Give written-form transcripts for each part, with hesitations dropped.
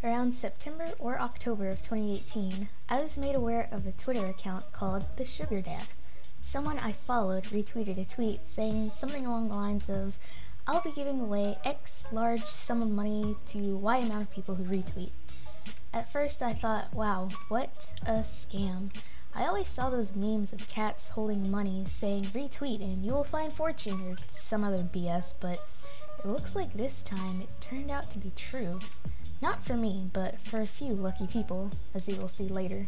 Around September or October of 2018, I was made aware of a Twitter account called The Sugar Dad. Someone I followed retweeted a tweet saying something along the lines of, "I'll be giving away X large sum of money to Y amount of people who retweet." At first I thought, wow, what a scam. I always saw those memes of cats holding money saying retweet and you will find fortune or some other BS, but it looks like this time it turned out to be true. Not for me, but for a few lucky people, as you will see later.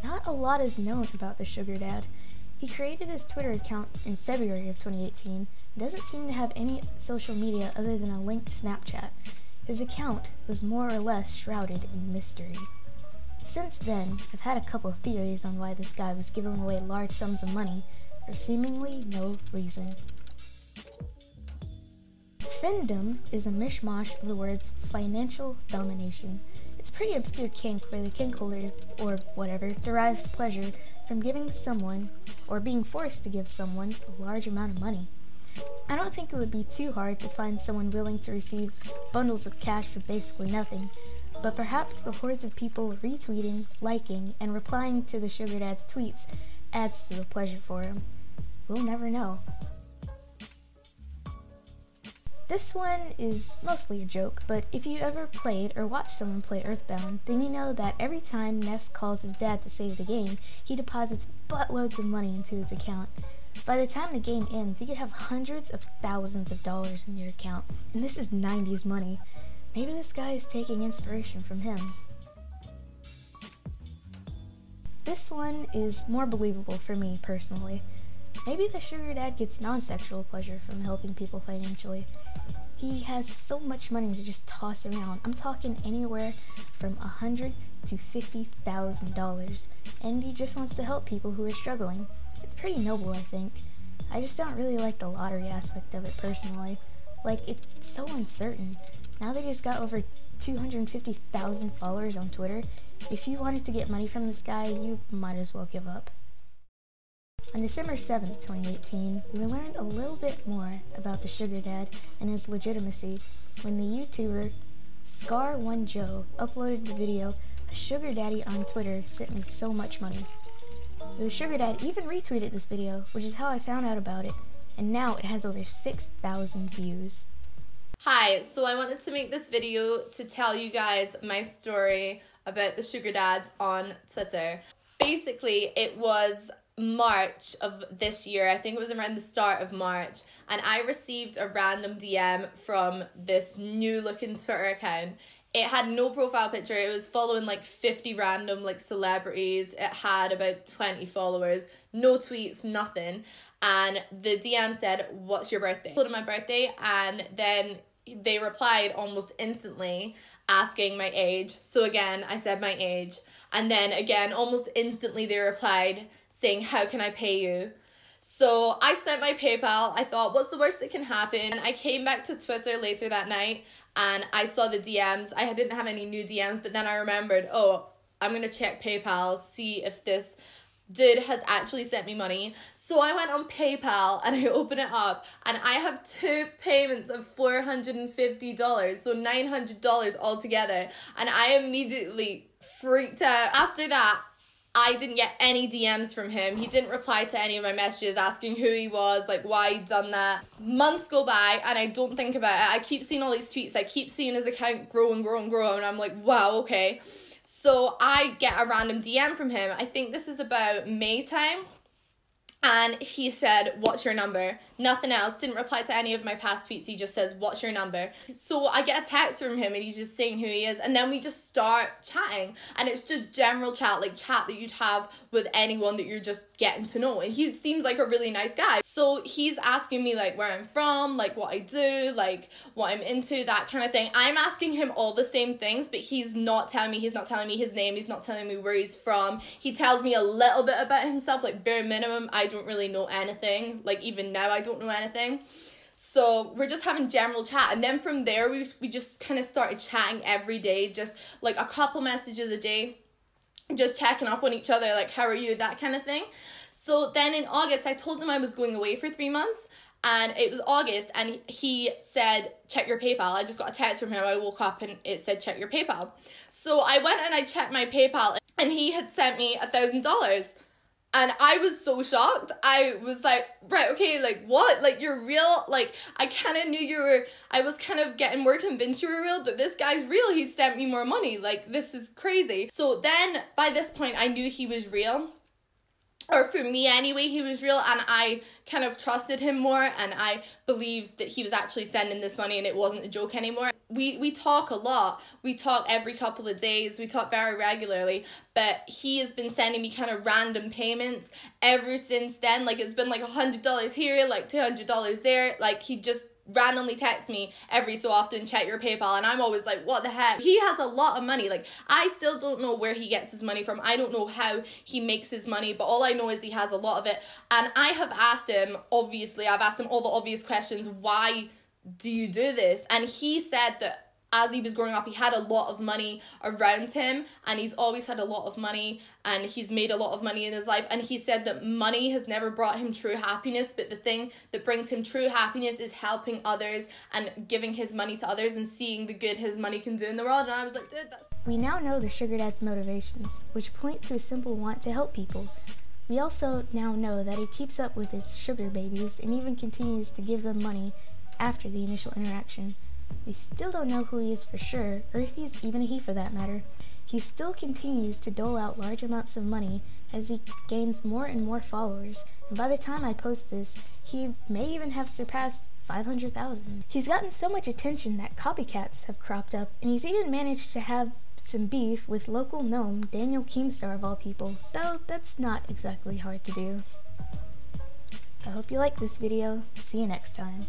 Not a lot is known about the Sugar Dad. He created his Twitter account in February of 2018 and doesn't seem to have any social media other than a linked Snapchat. His account was more or less shrouded in mystery. Since then, I've had a couple of theories on why this guy was giving away large sums of money for seemingly no reason. Findom is a mishmash of the words financial domination. It's a pretty obscure kink where the kink holder, or whatever, derives pleasure from giving someone, or being forced to give someone, a large amount of money. I don't think it would be too hard to find someone willing to receive bundles of cash for basically nothing, but perhaps the hordes of people retweeting, liking, and replying to the Sugar Dad's tweets adds to the pleasure for him. We'll never know. This one is mostly a joke, but if you ever played or watched someone play Earthbound, then you know that every time Ness calls his dad to save the game, he deposits buttloads of money into his account. By the time the game ends, you could have hundreds of thousands of dollars in your account, and this is 90s money. Maybe this guy is taking inspiration from him. This one is more believable for me personally. Maybe the Sugar Dad gets non-sexual pleasure from helping people financially. He has so much money to just toss around. I'm talking anywhere from $100,000 to $50,000, and he just wants to help people who are struggling. It's pretty noble, I think. I just don't really like the lottery aspect of it personally. Like, it's so uncertain. Now that he's got over 250,000 followers on Twitter, if you wanted to get money from this guy, you might as well give up. On December 7th, 2018, we learned a little bit more about the Sugar Dad and his legitimacy when the YouTuber Scar1Joe uploaded the video, "A Sugar Daddy on Twitter sent me so much money." The Sugar Dad even retweeted this video, which is how I found out about it, and now it has over 6,000 views. Hi, so I wanted to make this video to tell you guys my story about the Sugar Dads on Twitter. Basically, it was March of this year, I think it was around the start of March, and I received a random DM from this new looking Twitter account. It had no profile picture, it was following like 50 random like celebrities, it had about 20 followers, no tweets, nothing, and the DM said, "What's your birthday?" I told them my birthday, and then they replied almost instantly asking my age. So again, I said my age, and then again, almost instantly they replied saying, "How can I pay you?" So I sent my PayPal. I thought, what's the worst that can happen? And I came back to Twitter later that night and I saw the DMs. I didn't have any new DMs, but then I remembered, oh, I'm going to check PayPal, see if this dude has actually sent me money. So I went on PayPal and I opened it up and I have two payments of $450, so $900 altogether. And I immediately freaked out. After that, I didn't get any DMs from him. He didn't reply to any of my messages asking who he was, like why he'd done that. Months go by and I don't think about it. I keep seeing all these tweets. I keep seeing his account grow and grow and grow, and I'm like, wow, okay. So I get a random DM from him. I think this is about May time. And he said, "What's your number?" Nothing else. Didn't reply to any of my past tweets. He just says, "What's your number?" So I get a text from him and he's just saying who he is. And then we just start chatting. And it's just general chat, like chat that you'd have with anyone that you're just getting to know. And he seems like a really nice guy. So he's asking me like where I'm from, like what I do, like what I'm into, that kind of thing. I'm asking him all the same things, but he's not telling me his name. He's not telling me where he's from. He tells me a little bit about himself, like bare minimum. I don't really know anything. Like even now I don't know anything. So we're just having general chat, and then from there we just kind of started chatting every day, just like a couple messages a day, just checking up on each other, like how are you, that kind of thing. So then in August I told him I was going away for 3 months, and it was August, and he said, check your PayPal. I just got a text from him. I woke up and it said, check your PayPal. So I went and I checked my PayPal, and he had sent me $1,000. And I was so shocked. I was like, right, okay, like, what? Like, you're real? Like, I kind of knew you were, I was kind of getting more convinced you were real, but this guy's real. He sent me more money. Like, this is crazy. So then, by this point, I knew he was real. Or for me anyway, he was real, and I kind of trusted him more, and I believed that he was actually sending this money and it wasn't a joke anymore. We talk a lot. We talk every couple of days. We talk very regularly, but he has been sending me kind of random payments ever since then. Like, it's been like $100 here, like $200 there. Like, he just randomly texts me every so often, check your PayPal, and I'm always like, what the heck? He has a lot of money. Like, I still don't know where he gets his money from. I don't know how he makes his money, but all I know is he has a lot of it. And I have asked him, obviously, I've asked him all the obvious questions. Why do you do this? And he said that as he was growing up, he had a lot of money around him, and he's always had a lot of money, and he's made a lot of money in his life. And he said that money has never brought him true happiness, but the thing that brings him true happiness is helping others and giving his money to others and seeing the good his money can do in the world. And I was like, dude, that's... We now know the sugar dad's motivations, which point to a simple want to help people. We also now know that he keeps up with his sugar babies and even continues to give them money after the initial interaction. We still don't know who he is for sure, or if he's even a he for that matter. He still continues to dole out large amounts of money as he gains more and more followers, and by the time I post this, he may even have surpassed 500,000. He's gotten so much attention that copycats have cropped up, and he's even managed to have some beef with local gnome Daniel Keemstar of all people, though that's not exactly hard to do. I hope you liked this video. See you next time.